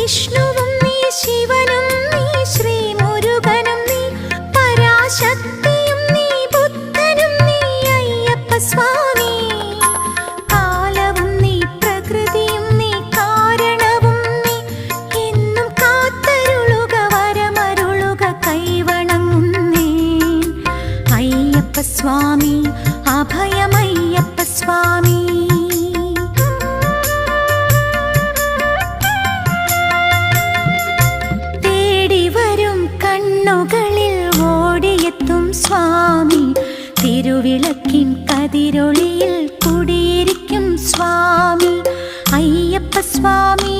വിഷ്ണുവും നീ, ശിവനും നീ, ശ്രീമുരുകനും നീ, പരാശക്തിയും നീ, ബുദ്ധനും നീ, അയ്യപ്പ സ്വാമി. കാലവും നീ, പ്രകൃതിയും നീ, കാരണവും നീ, എന്നും കാത്തരുളുക, വരമരുളുക, കൈവണങ്ങുന്നേ അയ്യപ്പ സ്വാമി, അഭയമയ്യപ്പ സ്വാമി. കണ്ണുകളിൽ ഓടിയെത്തും സ്വാമി, തിരുവിളക്കിൻ കതിരൊളിയിൽ കുടിയിരിക്കും സ്വാമി, അയ്യപ്പ സ്വാമി.